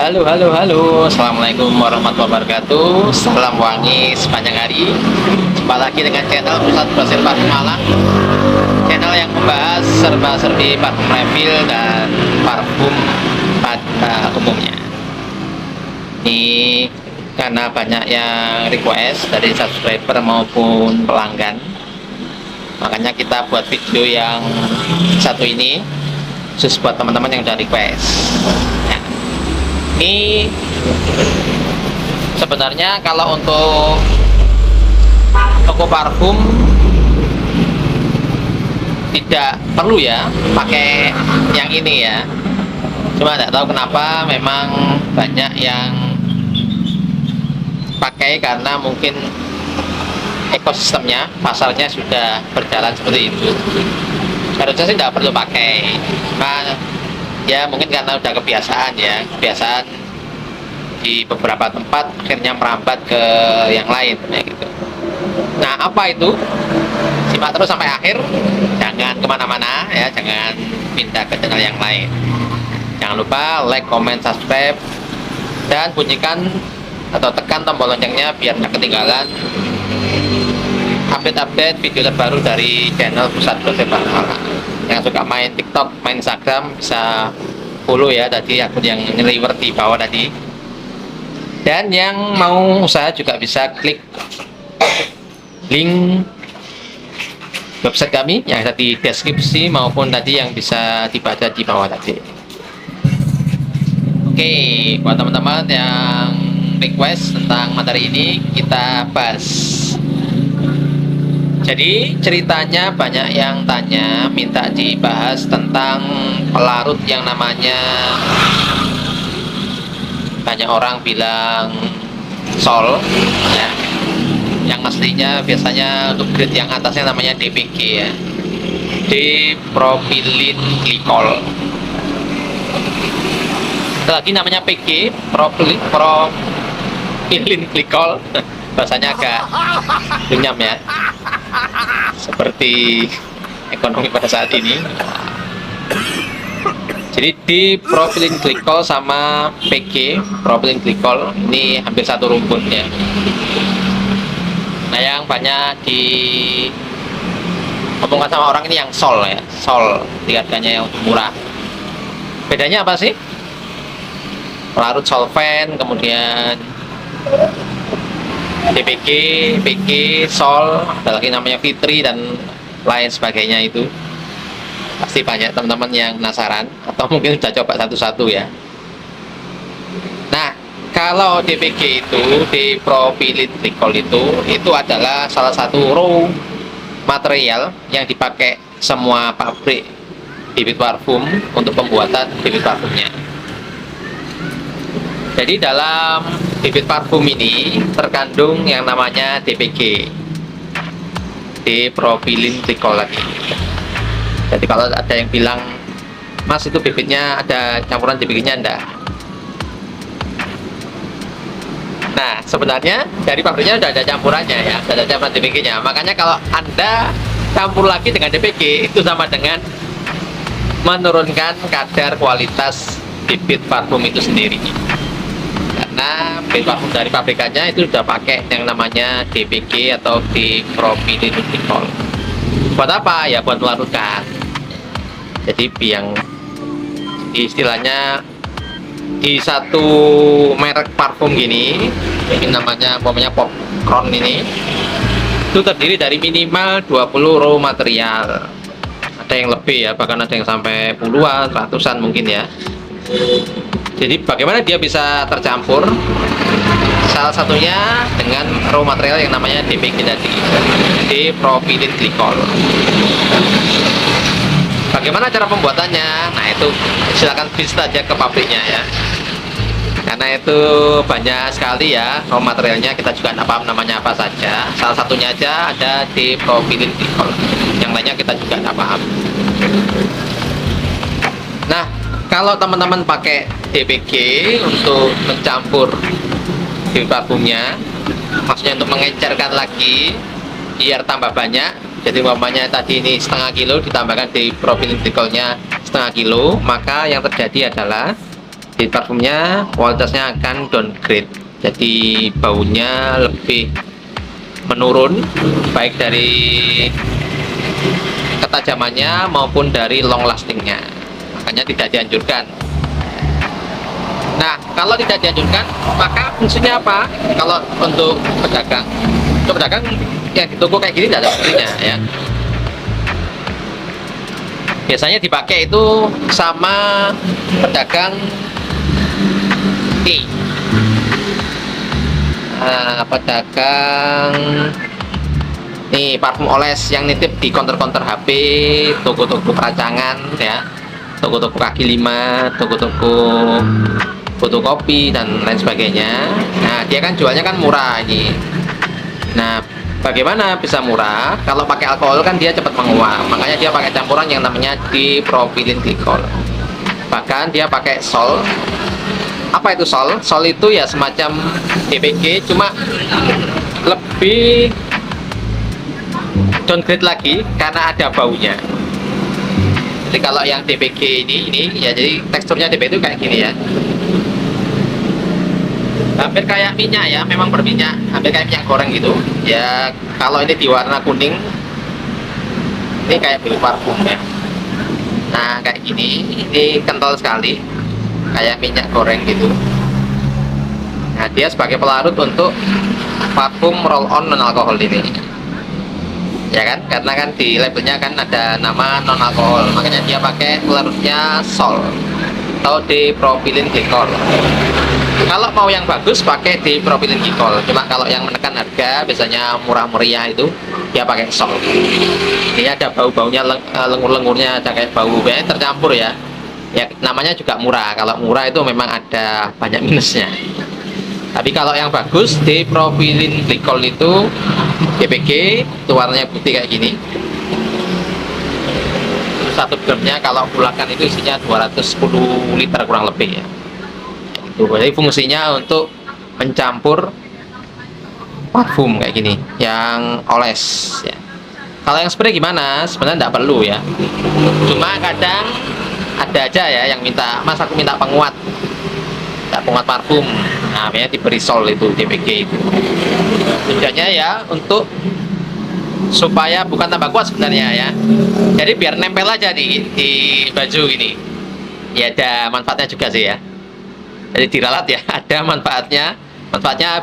Halo, halo, halo. Assalamualaikum warahmatullahi wabarakatuh. Salam wangi sepanjang hari. Jumpa lagi dengan channel Pusat Grosir Parfum Malang, channel yang membahas serba-serbi parfum refill dan parfum pada umumnya. Ini karena banyak yang request dari subscriber maupun pelanggan, makanya kita buat video yang satu ini khusus buat teman-teman yang udah request. Ini sebenarnya kalau untuk toko parfum tidak perlu ya pakai yang ini ya, cuma tidak tahu kenapa memang banyak yang pakai karena mungkin ekosistemnya, pasarnya sudah berjalan seperti itu. Harusnya sih tidak perlu pakai, ya mungkin karena udah kebiasaan ya, kebiasaan di beberapa tempat akhirnya merambat ke yang lain ya gitu. Nah, apa itu? Simak terus sampai akhir, jangan kemana-mana ya, jangan pindah ke channel yang lain. Jangan lupa like, comment, subscribe, dan bunyikan atau tekan tombol loncengnya biar nggak ketinggalan update-update video terbaru dari channel Pusat Grosir Parfum Malang. Yang suka main TikTok, main Instagram bisa follow ya tadi akun yang nge-revert di bawah tadi. Dan yang mau usaha juga bisa klik link website kami yang ada di deskripsi maupun tadi yang bisa dibaca di bawah tadi. Oke, buat teman-teman yang request tentang materi ini kita bahas. Jadi ceritanya banyak yang tanya, minta dibahas tentang pelarut yang namanya, banyak orang bilang sol ya, yang aslinya biasanya untuk grade yang atasnya namanya DPG ya, dipropylene glycol. Ada lagi namanya PG, propylene glycol. Bahasanya agak runyam ya, seperti ekonomi pada saat ini. Jadi di propylene glycol sama PG, propylene glycol, ini hampir satu rumpun ya. Nah, yang banyak di ngomongkan sama orang ini yang sol ya, sol, harganya yang murah. Bedanya apa sih? Pelarut solvent, kemudian DPG, PG, sol, ada lagi namanya Fitri dan lain sebagainya. Itu pasti banyak teman-teman yang penasaran atau mungkin sudah coba satu-satu ya. Nah, kalau DPG itu, di propylene glycol itu adalah salah satu raw material yang dipakai semua pabrik bibit parfum untuk pembuatan bibit parfumnya. Jadi dalam bibit parfum ini terkandung yang namanya DPG, dipropylene glycol lagi. Jadi kalau ada yang bilang, Mas itu bibitnya ada campuran DPG-nya, enggak. Nah, sebenarnya dari pabriknya sudah ada campurannya ya, sudah ada campuran DPG-nya. Makanya kalau Anda campur lagi dengan DPG, itu sama dengan menurunkan kadar kualitas bibit parfum itu sendiri. Karena bibit parfum dari pabrikannya itu sudah pakai yang namanya DPG atau dipropylene glycol. Buat apa? Ya buat melarutkan. Jadi yang istilahnya di satu merek parfum gini, ini namanya Popcron ini, itu terdiri dari minimal 20 raw material. Ada yang lebih ya, bahkan ada yang sampai puluhan, ratusan mungkin ya. Jadi bagaimana dia bisa tercampur? Salah satunya dengan raw material yang namanya DPG tadi, dipropylene glycol. Bagaimana cara pembuatannya? Nah itu silakan visit aja ke pabriknya ya. Karena itu banyak sekali ya raw materialnya, kita juga tidak paham namanya apa saja. Salah satunya aja ada dipropylene glycol, yang lainnya kita juga tidak paham. Nah, kalau teman-teman pakai DPG untuk mencampur di parfumnya, maksudnya untuk mengecerkan lagi biar tambah banyak. Jadi umpamanya tadi ini setengah kilo ditambahkan di propylene glycolnya setengah kilo, maka yang terjadi adalah di parfumnya kualitasnya akan downgrade. Jadi baunya lebih menurun, baik dari ketajamannya maupun dari long lastingnya. Makanya tidak dianjurkan. Nah, kalau tidak dianjurkan, maka fungsinya apa? Kalau untuk pedagang, yang di toko kayak gini tidak ada fungsinya ya. Biasanya dipakai itu sama pedagang tea, pedagang nih parfum oles yang nitip di counter-counter HP, toko-toko peracangan ya, toko-toko kaki lima, toko-toko fotokopi dan lain sebagainya. Nah, dia kan jualnya kan murah ini. Nah, bagaimana bisa murah? Kalau pakai alkohol kan dia cepat menguap. Makanya dia pakai campuran yang namanya dipropylene glycol. Bahkan dia pakai sol. Apa itu sol? Sol itu ya semacam DPG, cuma lebih downgrade lagi karena ada baunya. Jadi kalau yang DPG ini ya, jadi teksturnya DPG itu kayak gini ya. Hampir kayak minyak ya, memang berminyak, hampir kayak minyak goreng gitu ya. Kalau ini diwarna kuning, ini kayak beli parfum ya. Nah kayak gini, ini kental sekali, kayak minyak goreng gitu. Nah dia sebagai pelarut untuk parfum roll on non alkohol ini ya kan, karena kan di labelnya kan ada nama non alkohol, makanya dia pakai pelarutnya sol atau dipropylene glycol. Kalau mau yang bagus pakai dipropylene glycol, cuma kalau yang menekan harga biasanya murah meriah itu dia pakai sol. Ini ada bau-baunya, lengur-lengurnya ada kayak bau tercampur ya. Ya namanya juga murah. Kalau murah itu memang ada banyak minusnya. Tapi kalau yang bagus dipropylene glycol itu DPG, itu warnanya putih kayak gini. Satu gramnya kalau pulakan itu isinya 210 liter kurang lebih ya. Jadi fungsinya untuk mencampur parfum kayak gini yang oles ya. Kalau yang spray gimana? Sebenarnya tidak perlu ya, cuma kadang ada aja ya yang minta, mas aku minta penguat, penguat parfum. Nah namanya diberi sol itu DPG itu. Tujuannya ya untuk supaya bukan tambah kuat sebenarnya ya, jadi biar nempel aja di baju ini ya. Ada manfaatnya juga sih ya, jadi diralat ya, ada manfaatnya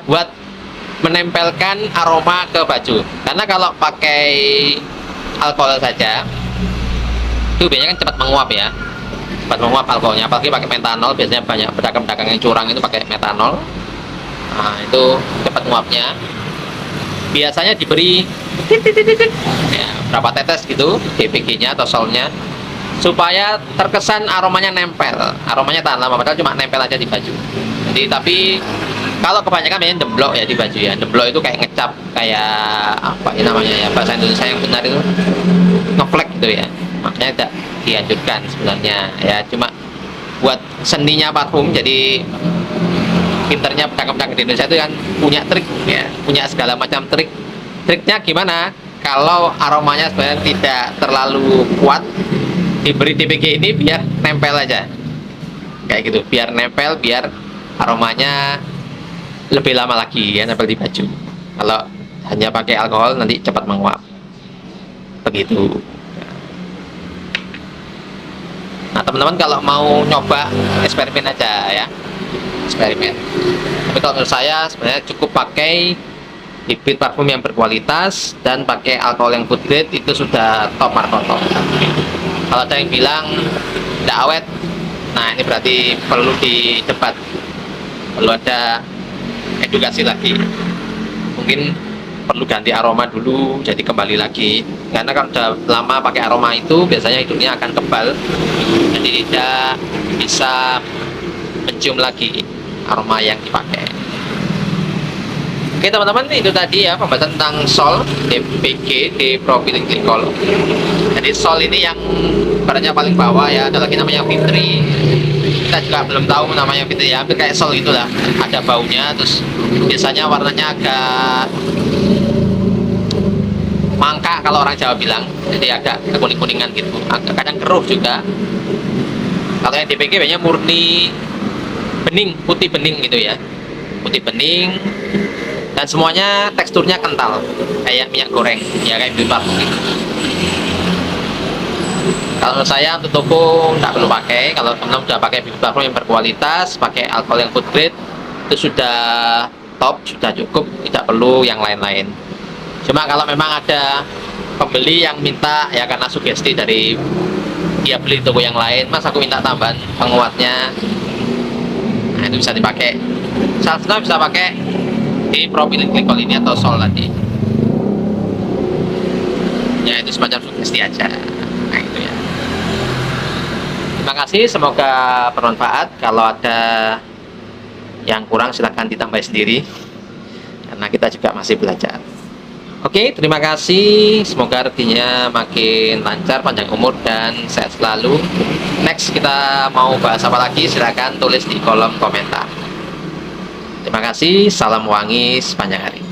buat menempelkan aroma ke baju. Karena kalau pakai alkohol saja itu biasanya kan cepat menguap ya, cepat menguap alkoholnya, apalagi pakai metanol. Biasanya banyak pedagang-pedagang yang curang itu pakai metanol. Nah itu cepat menguapnya. Biasanya diberi ya, berapa tetes gitu DPG nya atau solnya, supaya terkesan aromanya nempel, aromanya tahan lama, padahal cuma nempel aja di baju. Jadi tapi kalau kebanyakan biasanya demblok ya di baju ya. Demblok itu kayak ngecap, kayak apa ya namanya ya, bahasa Indonesia yang benar itu ngeflek gitu ya. Makanya tidak dianjurkan sebenarnya ya, cuma buat seninya parfum. Jadi pinternya pedagang-pedagang di Indonesia itu kan punya trik ya, punya segala macam trik. Triknya gimana? Kalau aromanya sebenarnya tidak terlalu kuat, diberi DPG ini biar nempel aja kayak gitu, biar nempel, biar aromanya lebih lama lagi ya nempel di baju. Kalau hanya pakai alkohol nanti cepat menguap begitu. Nah teman-teman kalau mau nyoba eksperimen aja ya, eksperimen. Tapi kalau menurut saya sebenarnya cukup pakai bibit parfum yang berkualitas dan pakai alkohol yang food grade, itu sudah top markotop. Kalau ada yang bilang tidak awet, Nah, ini berarti perlu didebat, perlu ada edukasi lagi. Mungkin perlu ganti aroma dulu, jadi kembali lagi. Karena kalau sudah lama pakai aroma itu, biasanya hidungnya akan kebal, jadi tidak bisa mencium lagi aroma yang dipakai. Oke teman-teman, itu tadi ya pembahasan tentang sol DPG, dipropyl glikol. Jadi sol ini yang baratnya paling bawah ya, ada lagi namanya fitri. Kita juga belum tahu namanya fitri ya, hampir kayak sol itulah. Ada baunya, terus biasanya warnanya agak mangka kalau orang Jawa bilang, jadi agak kekuning-kuningan gitu, agak kadang keruh juga. Kalau yang DPG biasanya murni bening, putih bening gitu ya, putih bening. Dan semuanya teksturnya kental, kayak minyak goreng, ya kayak beauty parfum gitu. Kalau menurut saya untuk toko nggak perlu pakai. Kalau teman-teman sudah pakai beauty parfum yang berkualitas, pakai alkohol yang food grade, itu sudah top, sudah cukup, tidak perlu yang lain-lain. Cuma kalau memang ada pembeli yang minta, ya karena sugesti dari dia beli toko yang lain, mas aku minta tambahan penguatnya, nah itu bisa dipakai. Salah satu bisa pakai dipropyl glikol ini atau sol tadi ya, itu semacam sugesti aja. Nah itu ya, terima kasih, semoga bermanfaat. Kalau ada yang kurang silahkan ditambah sendiri, karena kita juga masih belajar. Oke, terima kasih, semoga rezekinya makin lancar, panjang umur dan sehat selalu. Next kita mau bahas apa lagi, silahkan tulis di kolom komentar. Terima kasih, salam wangi sepanjang hari.